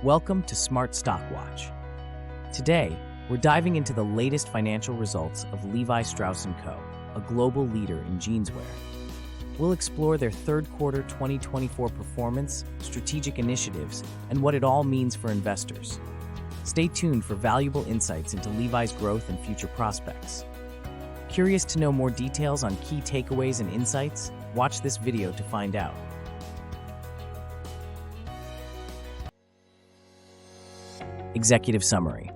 Welcome to Smart Stock Watch. Today, we're diving into the latest financial results of Levi Strauss Co, a global leader in jeanswear. We'll explore their third quarter 2024 performance, strategic initiatives, and what it all means for investors. Stay tuned for valuable insights into Levi's growth and future prospects. Curious to know more details on key takeaways and insights? Watch this video to find out. Executive Summary.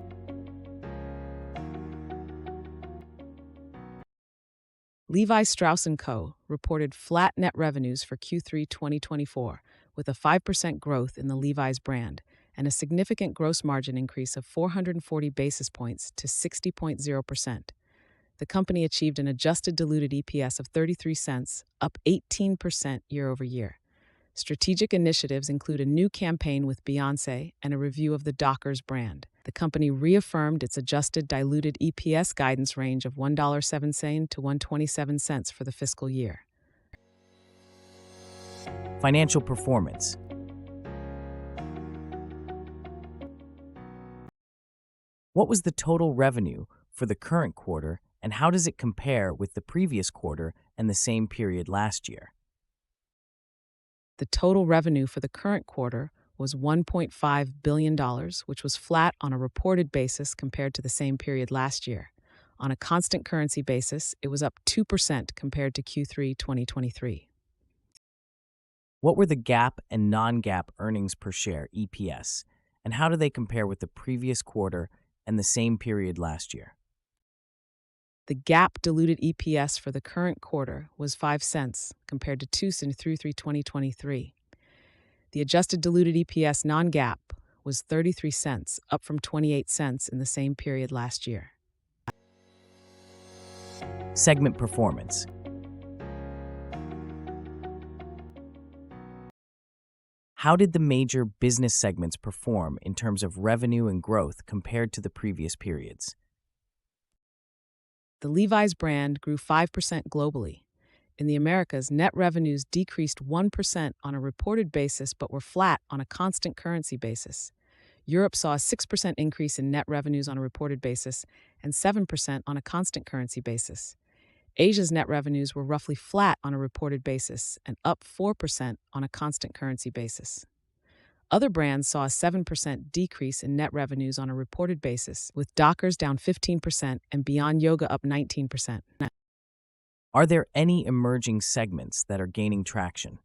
Levi Strauss Co. reported flat net revenues for Q3 2024, with a 5% growth in the Levi's brand and a significant gross margin increase of 440 basis points to 60.0%. The company achieved an adjusted diluted EPS of 33 cents, up 18% year over year. Strategic initiatives include a new campaign with Beyoncé and a review of the Dockers brand. The company reaffirmed its adjusted diluted EPS guidance range of $1.07 to $1.27 for the fiscal year. Financial performance. What was the total revenue for the current quarter, and how does it compare with the previous quarter and the same period last year? The total revenue for the current quarter was $1.5 billion, which was flat on a reported basis compared to the same period last year. On a constant currency basis, it was up 2% compared to Q3 2023. What were the GAAP and non-GAAP earnings per share (EPS), and how do they compare with the previous quarter and the same period last year? The GAAP diluted EPS for the current quarter was 5 cents compared to 2 cents in Q3 2023. The adjusted diluted EPS non-GAAP was 33 cents, up from 28 cents in the same period last year. Segment performance. How did the major business segments perform in terms of revenue and growth compared to the previous periods? The Levi's brand grew 5% globally. In the Americas, net revenues decreased 1% on a reported basis but were flat on a constant currency basis. Europe saw a 6% increase in net revenues on a reported basis and 7% on a constant currency basis. Asia's net revenues were roughly flat on a reported basis and up 4% on a constant currency basis. Other brands saw a 7% decrease in net revenues on a reported basis, with Dockers down 15% and Beyond Yoga up 19%. Are there any emerging segments that are gaining traction?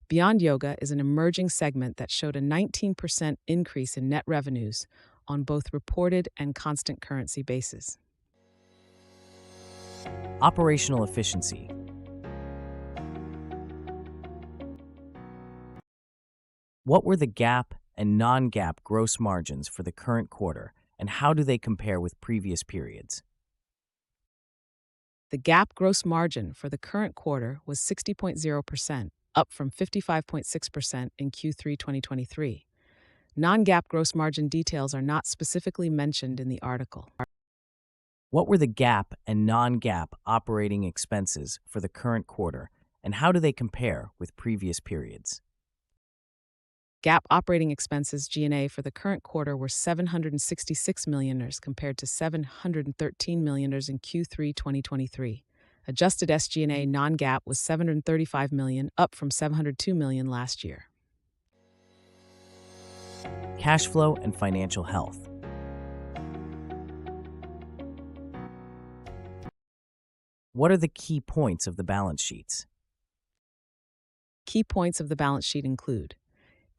Beyond Yoga is an emerging segment that showed a 19% increase in net revenues on both reported and constant currency bases. Operational efficiency. What were the GAAP and non-GAAP gross margins for the current quarter, and how do they compare with previous periods? The GAAP gross margin for the current quarter was 60.0%, up from 55.6% in Q3 2023. Non-GAAP gross margin details are not specifically mentioned in the article. What were the GAAP and non-GAAP operating expenses for the current quarter, and how do they compare with previous periods? GAAP operating expenses (G&A) for the current quarter were $766 million compared to $713 million in Q3 2023. Adjusted SG&A non-GAAP was $735 million, up from $702 million last year. Cash flow and financial health. What are the key points of the balance sheets? Key points of the balance sheet include: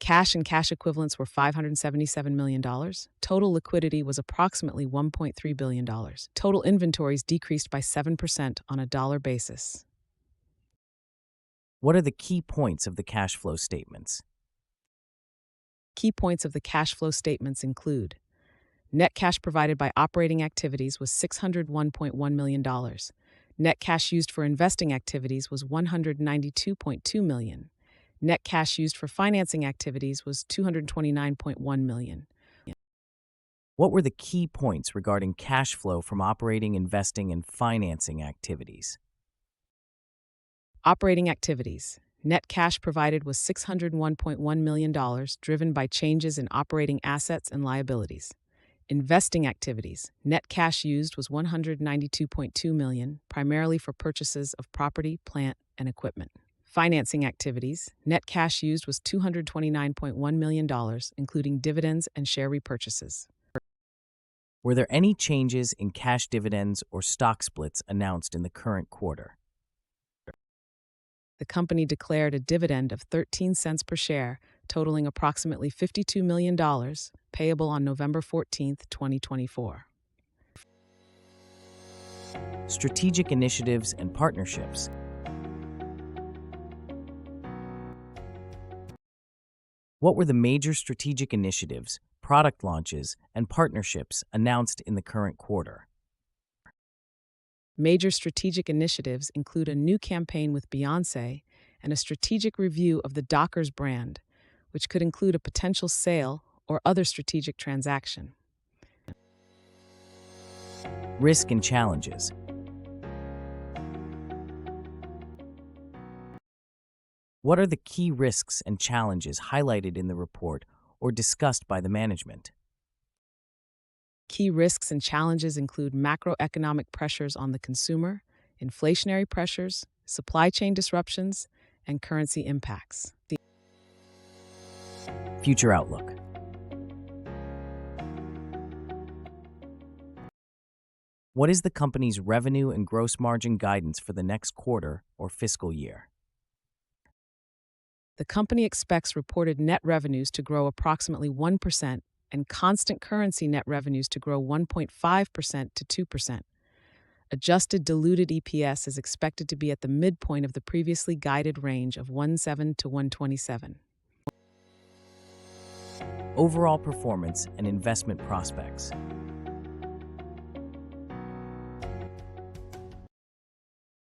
cash and cash equivalents were $577 million. Total liquidity was approximately $1.3 billion. Total inventories decreased by 7% on a dollar basis. What are the key points of the cash flow statements? Key points of the cash flow statements include: net cash provided by operating activities was $601.1 million. Net cash used for investing activities was $192.2 million. Net cash used for financing activities was $229.1 million. What were the key points regarding cash flow from operating, investing, and financing activities? Operating activities. Net cash provided was $601.1 million, driven by changes in operating assets and liabilities. Investing activities. Net cash used was $192.2 million, primarily for purchases of property, plant, and equipment. Financing activities. Net cash used was $229.1 million, including dividends and share repurchases. Were there any changes in cash dividends or stock splits announced in the current quarter? The company declared a dividend of 13 cents per share, totaling approximately $52 million, payable on November 14, 2024. Strategic initiatives and partnerships. What were the major strategic initiatives, product launches, and partnerships announced in the current quarter? Major strategic initiatives include a new campaign with Beyoncé and a strategic review of the Dockers brand, which could include a potential sale or other strategic transaction. Risk and challenges. What are the key risks and challenges highlighted in the report or discussed by the management? Key risks and challenges include macroeconomic pressures on the consumer, inflationary pressures, supply chain disruptions, and currency impacts. Future outlook. What is the company's revenue and gross margin guidance for the next quarter or fiscal year? The company expects reported net revenues to grow approximately 1% and constant currency net revenues to grow 1.5% to 2%. Adjusted diluted EPS is expected to be at the midpoint of the previously guided range of 1.7 to 1.27. Overall performance and investment prospects.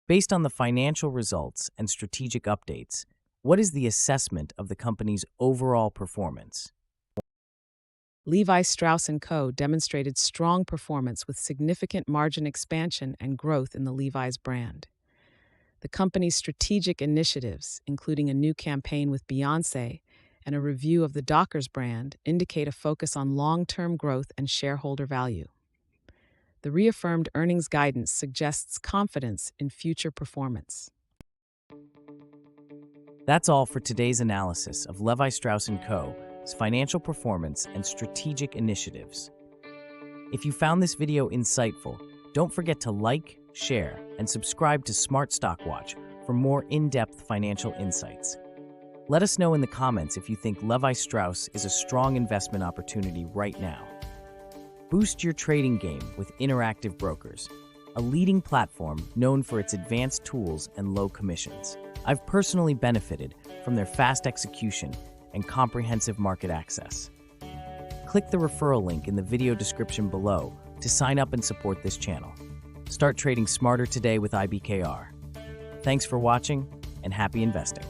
Based on the financial results and strategic updates, what is the assessment of the company's overall performance? Levi Strauss Co. demonstrated strong performance with significant margin expansion and growth in the Levi's brand. The company's strategic initiatives, including a new campaign with Beyoncé and a review of the Dockers brand, indicate a focus on long-term growth and shareholder value. The reaffirmed earnings guidance suggests confidence in future performance. That's all for today's analysis of Levi Strauss Co.'s financial performance and strategic initiatives. If you found this video insightful, don't forget to like, share, and subscribe to Smart Stock Watch for more in-depth financial insights. Let us know in the comments if you think Levi Strauss is a strong investment opportunity right now. Boost your trading game with Interactive Brokers, a leading platform known for its advanced tools and low commissions. I've personally benefited from their fast execution and comprehensive market access. Click the referral link in the video description below to sign up and support this channel. Start trading smarter today with IBKR. Thanks for watching and happy investing.